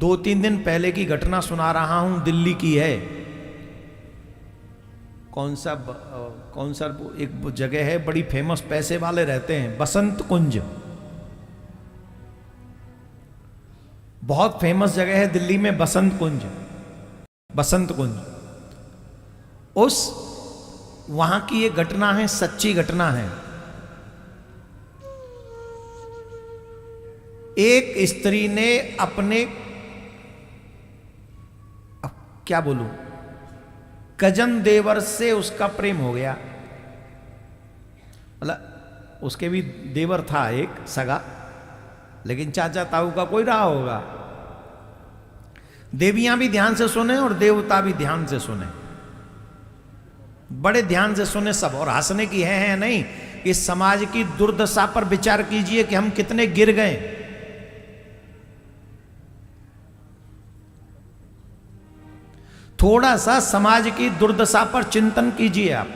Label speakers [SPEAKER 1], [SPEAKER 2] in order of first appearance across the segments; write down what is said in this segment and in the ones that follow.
[SPEAKER 1] 2-3 दिन पहले की घटना सुना रहा हूं, दिल्ली की है। कौन सा एक जगह है बड़ी फेमस, पैसे वाले रहते हैं, बसंत कुंज, बहुत फेमस जगह है दिल्ली में, बसंत कुंज। उस वहां की एक घटना है, सच्ची घटना है। एक स्त्री ने अपने, अब क्या बोलूं, कजन देवर से उसका प्रेम हो गया। मतलब उसके भी देवर था एक सगा, लेकिन चाचा ताऊ का कोई रहा होगा। देवियां भी ध्यान से सुने और देवता भी ध्यान से सुने, बड़े ध्यान से सुने सब। और हंसने की है नहीं, इस समाज की दुर्दशा पर विचार कीजिए कि हम कितने गिर गए। थोड़ा सा समाज की दुर्दशा पर चिंतन कीजिए आप।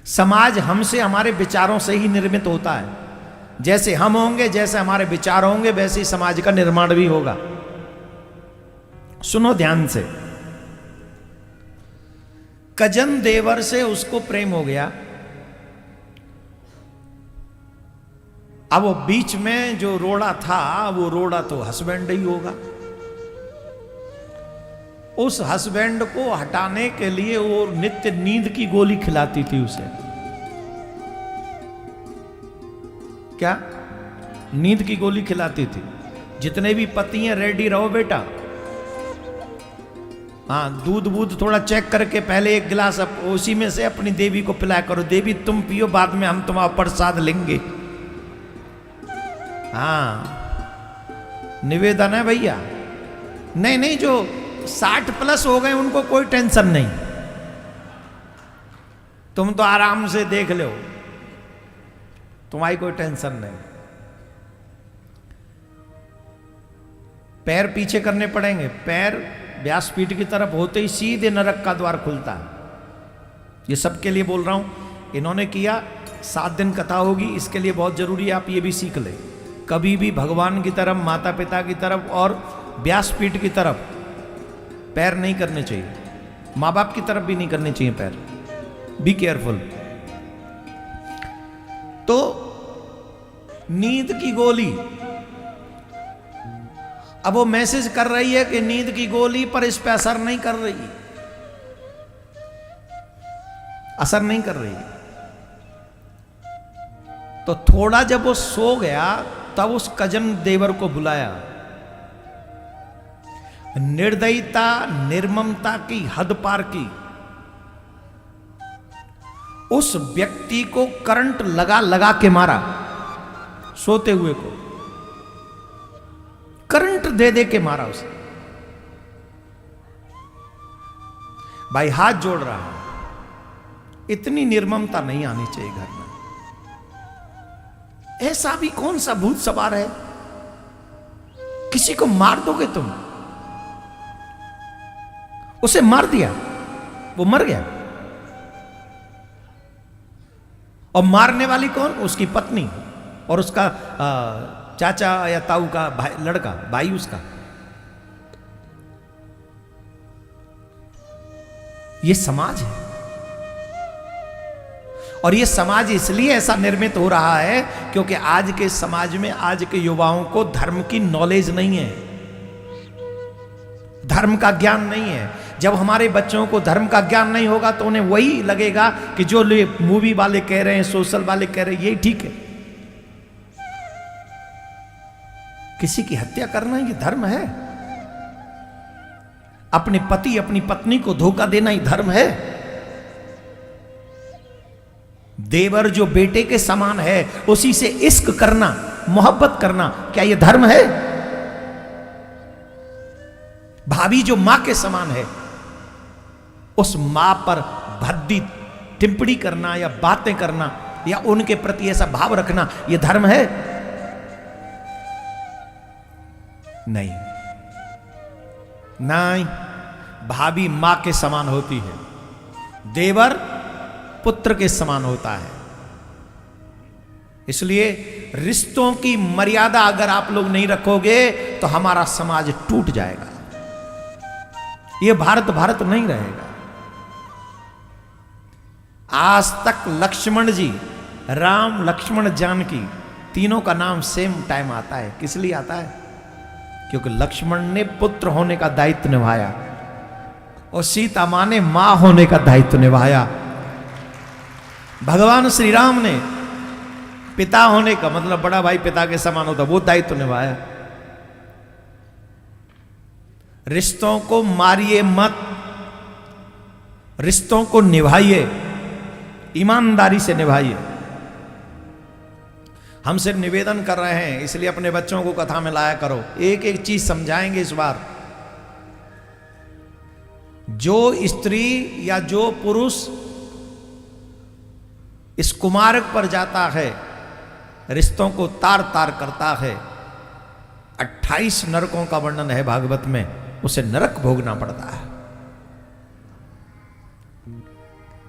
[SPEAKER 1] समाज हमसे, हमारे विचारों से ही निर्मित होता है। जैसे हम होंगे, जैसे हमारे विचार होंगे, वैसे ही समाज का निर्माण भी होगा। सुनो ध्यान से। कजन देवर से उसको प्रेम हो गया। अब वो बीच में जो रोड़ा था, वो रोड़ा तो हस्बैंड ही होगा। उस हस्बैंड को हटाने के लिए वो नित्य नींद की गोली खिलाती थी उसे। क्या? नींद की गोली खिलाती थी। जितने भी पति हैं, रेडी रहो बेटा। हाँ, दूध थोड़ा चेक करके पहले एक गिलास उसी में से अपनी देवी को पिलाया करो। देवी तुम पियो, बाद में हम तुम्हारा प्रसाद लेंगे। हाँ, निवेदन है भैया। नहीं, जो 60 प्लस हो गए उनको कोई टेंशन नहीं, तुम तो आराम से देख लो, तुम्हारी कोई टेंशन नहीं। पैर पीछे करने पड़ेंगे, पैर व्यासपीठ की तरफ होते ही सीधे नरक का द्वार खुलता है। ये सबके लिए बोल रहा हूं। इन्होंने किया, 7 दिन कथा होगी, इसके लिए बहुत जरूरी है आप ये भी सीख ले। कभी भी भगवान की तरफ, माता पिता की तरफ और व्यासपीठ की तरफ पैर नहीं करने चाहिए। माँ बाप की तरफ भी नहीं करने चाहिए पैर। Be careful. तो नींद की गोली, अब वो मैसेज कर रही है कि नींद की गोली पर इस पे असर नहीं कर रही, असर नहीं कर रही। तो थोड़ा जब वो सो गया, तब उस कजन देवर को बुलाया। निर्दयता, निर्ममता की हद पार की। उस व्यक्ति को करंट लगा के मारा, सोते हुए को करंट दे के मारा उसे। भाई हाथ जोड़ रहा हूं, इतनी निर्ममता नहीं आनी चाहिए घर में। ऐसा भी कौन सा भूत सवार है, किसी को मार दोगे तुम? उसे मार दिया, वो मर गया। और मारने वाली कौन? उसकी पत्नी और उसका चाचा या ताऊ का भाई, लड़का, भाई उसका। ये समाज है। और ये समाज इसलिए ऐसा निर्मित हो रहा है क्योंकि आज के समाज में, आज के युवाओं को धर्म की नॉलेज नहीं है, धर्म का ज्ञान नहीं है। जब हमारे बच्चों को धर्म का ज्ञान नहीं होगा तो उन्हें वही लगेगा कि जो मूवी वाले कह रहे हैं, सोशल वाले कह रहे हैं, यही ठीक है। किसी की हत्या करना ये धर्म है? अपने पति, अपनी पत्नी को धोखा देना ही धर्म है? देवर जो बेटे के समान है, उसी से इश्क करना, मोहब्बत करना, क्या यह धर्म है? भाभी जो मां के समान है, उस मां पर भद्दी टिप्पणी करना या बातें करना या उनके प्रति ऐसा भाव रखना, यह धर्म है? नहीं, नहीं। भाभी मां के समान होती है, देवर पुत्र के समान होता है। इसलिए रिश्तों की मर्यादा अगर आप लोग नहीं रखोगे तो हमारा समाज टूट जाएगा, ये भारत भारत नहीं रहेगा। आज तक लक्ष्मण जी, राम लक्ष्मण जानकी तीनों का नाम सेम टाइम आता है। किस लिए आता है? क्योंकि लक्ष्मण ने पुत्र होने का दायित्व निभाया और सीता मां ने मां होने का दायित्व निभाया। भगवान श्री राम ने पिता होने का, मतलब बड़ा भाई पिता के समान होता, वो दायित्व निभाया। रिश्तों को मारिए मत, रिश्तों को निभाइए, ईमानदारी से निभाइए। हम सिर्फ निवेदन कर रहे हैं, इसलिए अपने बच्चों को कथा में लाया करो। एक एक चीज समझाएंगे इस बार। जो स्त्री या जो पुरुष इस कुमार्ग पर जाता है, रिश्तों को तार तार करता है, 28 नरकों का वर्णन है भागवत में, उसे नरक भोगना पड़ता है।